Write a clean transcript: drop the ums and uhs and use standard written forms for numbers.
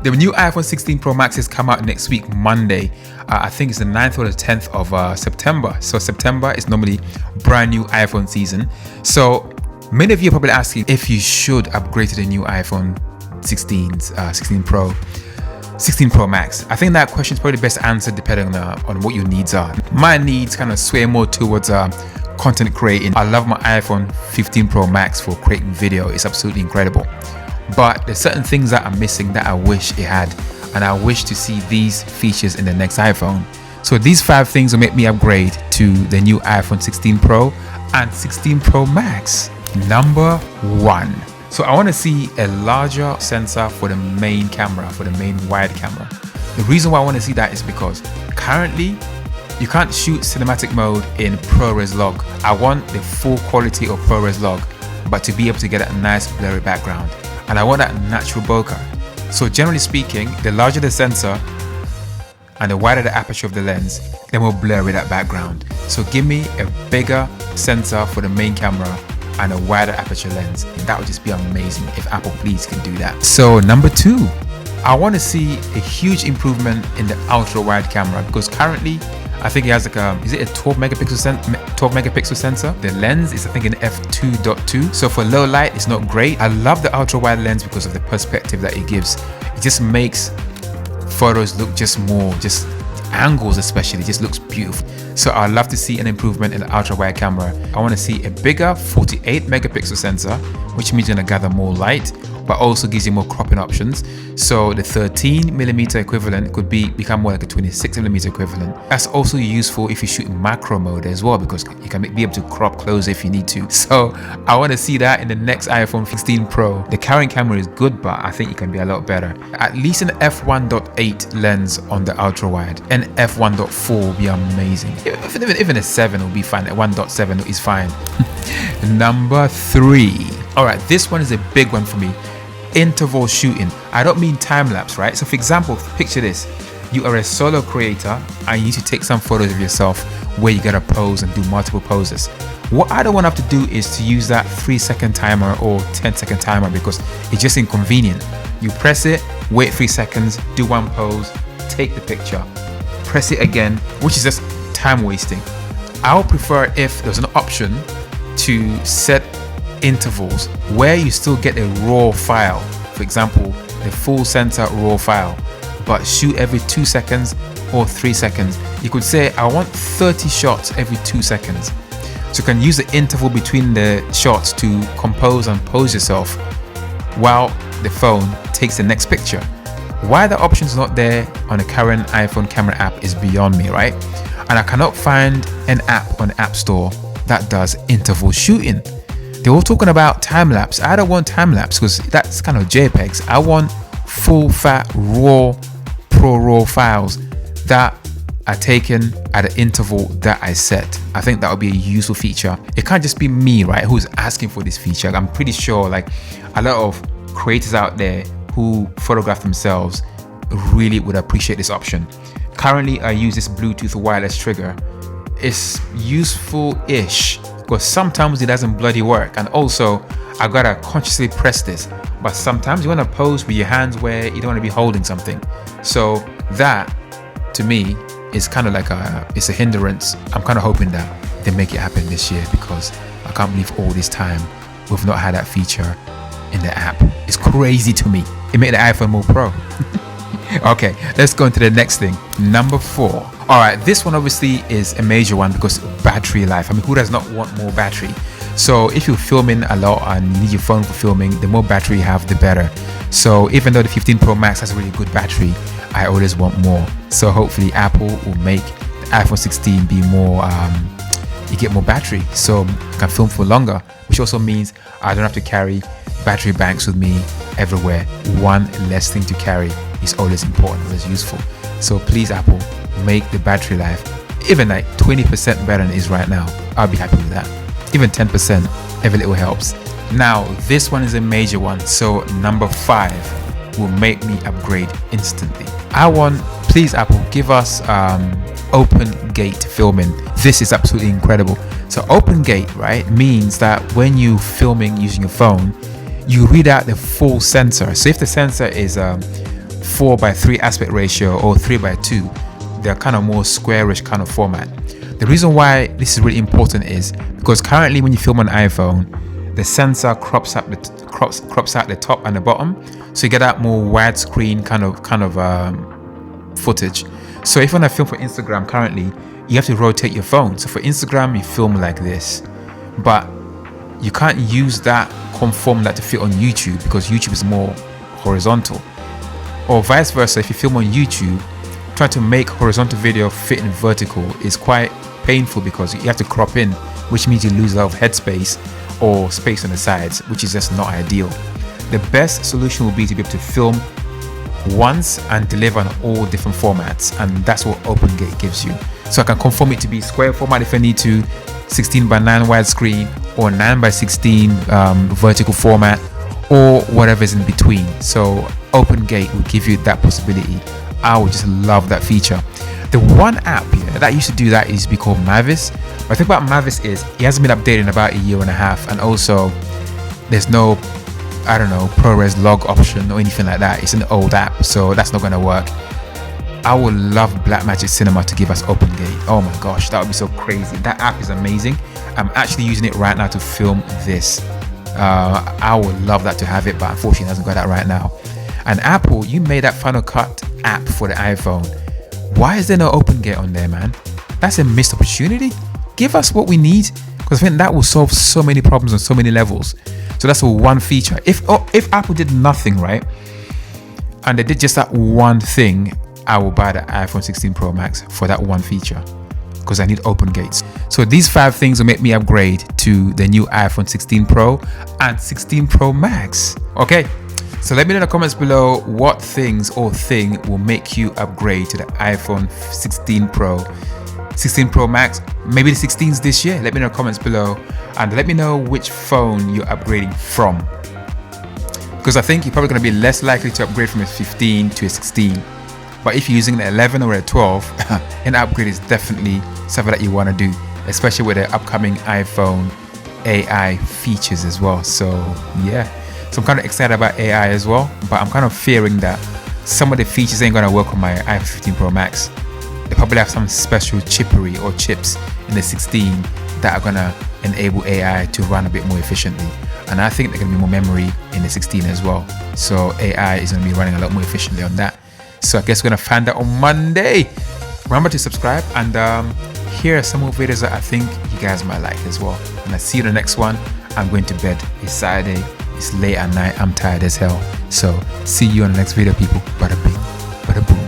The new iPhone 16 Pro Maxes come out next week, Monday. I think it's the 9th or the 10th of September. So September is normally brand new iPhone season. So many of you are probably asking if you should upgrade to the new iPhone 16 Pro Max. I think that question is probably best answered depending on what your needs are. My needs kind of sway more towards content creating. I love my iPhone 15 Pro Max for creating video. It's absolutely incredible. But there's certain things that I'm missing that I wish it had, and I wish to see these features in the next iPhone. So these 5 things will make me upgrade to the new iPhone 16 Pro and 16 Pro Max. Number 1. So I want to see a larger sensor for the main camera, for the main wide camera. The reason why I want to see that is because currently you can't shoot cinematic mode in ProRes log. I want the full quality of ProRes log, but to be able to get a nice blurry background. And I want that natural bokeh. So generally speaking, the larger the sensor and the wider the aperture of the lens, the more blurry that background. So give me a bigger sensor for the main camera and a wider aperture lens. That would just be amazing if Apple please can do that. So number 2, I want to see a huge improvement in the ultra wide camera, because currently I think it has like is it a 12 megapixel sensor? The lens is I think an f2.2. So for low light, it's not great. I love the ultra wide lens because of the perspective that it gives. It just makes photos look just angles especially, just looks beautiful. So I'd love to see an improvement in the ultra wide camera. I want to see a bigger 48 megapixel sensor, which means you're gonna gather more light, but also gives you more cropping options. So the 13mm equivalent could become more like a 26mm equivalent. That's also useful if you shoot in macro mode as well, because you can be able to crop closer if you need to. So I want to see that in the next iPhone 16 Pro. The current camera is good, but I think it can be a lot better. At least an f1.8 lens on the ultra wide, and f1.4 will be amazing. Even a 7 will be fine. A 1.7 is fine. Number 3. All right, this one is a big one for me. Interval shooting. I don't mean time lapse, right? So for example, picture this. You are a solo creator and you need to take some photos of yourself where you gotta pose and do multiple poses. What I don't want to have to do is to use that 3-second timer or 10-second timer, because it's just inconvenient. You press it, wait 3 seconds, do one pose, take the picture, press it again, which is just time wasting. I would prefer if there's an option to set intervals where you still get a raw file, for example the full sensor raw file, but shoot every 2 seconds or 3 seconds. You could say I want 30 shots every 2 seconds, so you can use the interval between the shots to compose and pose yourself while the phone takes the next picture. Why the option's not there on the current iPhone camera app is beyond me, right? And I cannot find an app on the App Store that does interval shooting. They were talking about time lapse. I don't want time lapse because that's kind of JPEGs. I want full fat raw ProRAW files that are taken at an interval that I set. I think that would be a useful feature. It can't just be me, right, who's asking for this feature. I'm pretty sure like a lot of creators out there who photograph themselves really would appreciate this option. Currently, I use this Bluetooth wireless trigger. It's useful-ish, because sometimes it doesn't bloody work, and also I gotta consciously press this, but sometimes you want to pose with your hands where you don't want to be holding something. So that to me is kind of like it's a hindrance. I'm kind of hoping that they make it happen this year, because I can't believe all this time we've not had that feature in the app. It's crazy to me. It made the iPhone more pro. Okay, let's go into the next thing. Number 4. All right, this one obviously is a major one because battery life. I mean, who does not want more battery? So if you're filming a lot and you need your phone for filming, the more battery you have, the better. So even though the 15 Pro Max has a really good battery, I always want more. So hopefully Apple will make the iPhone 16 be more, you get more battery, so you can film for longer, which also means I don't have to carry battery banks with me everywhere. One less thing to carry is always important, always useful. So please, Apple, make the battery life even like 20% better than it is right now. I'll be happy with that. Even 10%, every little helps. Now, this one is a major one. So number 5 will make me upgrade instantly. Please, Apple, give us open gate filming. This is absolutely incredible. So open gate, right, means that when you filming using your phone, you read out the full sensor. So if the sensor is 4:3 aspect ratio or 3:2. They're kind of more squarish kind of format. The reason why this is really important is because currently when you film on iPhone, the sensor crops out the top and the bottom, so you get that more widescreen kind of footage. So if you want to film for Instagram currently, you have to rotate your phone. So for Instagram, you film like this, but you can't use that, conform that to fit on YouTube because YouTube is more horizontal. Or vice versa, if you film on YouTube, trying to make horizontal video fit in vertical is quite painful because you have to crop in, which means you lose a lot of headspace or space on the sides, which is just not ideal. The best solution will be to be able to film once and deliver on all different formats, and that's what OpenGate gives you. So I can conform it to be square format if I need to, 16:9 widescreen, or 9:16 vertical format, or whatever is in between. So OpenGate will give you that possibility. I would just love that feature. The one app that used to do that used to be called Mavis. But the thing about Mavis is it hasn't been updated in about a year and a half, and also there's no, I don't know, ProRes log option or anything like that. It's an old app, so that's not going to work. I would love Blackmagic Cinema to give us OpenGate. Oh my gosh, that would be so crazy. That app is amazing. I'm actually using it right now to film this. I would love that to have it, but unfortunately it hasn't got that right now. And Apple, you made that Final Cut app for the iPhone. Why is there no OpenGate on there, man? That's a missed opportunity. Give us what we need, because I think that will solve so many problems on so many levels. So that's one feature. If Apple did nothing, right, and they did just that one thing, I will buy the iPhone 16 Pro Max for that one feature, because I need OpenGates. So these 5 things will make me upgrade to the new iPhone 16 Pro and 16 Pro Max. Okay, so let me know in the comments below what things or thing will make you upgrade to the iPhone 16 Pro, 16 Pro Max, maybe the 16s this year. Let me know in the comments below, and let me know which phone you're upgrading from, because I think you're probably going to be less likely to upgrade from a 15 to a 16. But if you're using an 11 or a 12, an upgrade is definitely something that you want to do, especially with the upcoming iPhone AI features as well. So yeah, so I'm kind of excited about AI as well, but I'm kind of fearing that some of the features ain't going to work on my iPhone 15 Pro Max. They probably have some special chippery or chips in the 16 that are going to enable AI to run a bit more efficiently. And I think there's going to be more memory in the 16 as well. So AI is going to be running a lot more efficiently on that. So I guess we're going to find out on Monday. Remember to subscribe, and here are some more videos that I think you guys might like as well. And I'll see you in the next one. I'm going to bed. It's Saturday. It's late at night. I'm tired as hell. So see you on the next video, people. Bada bing, bada boom.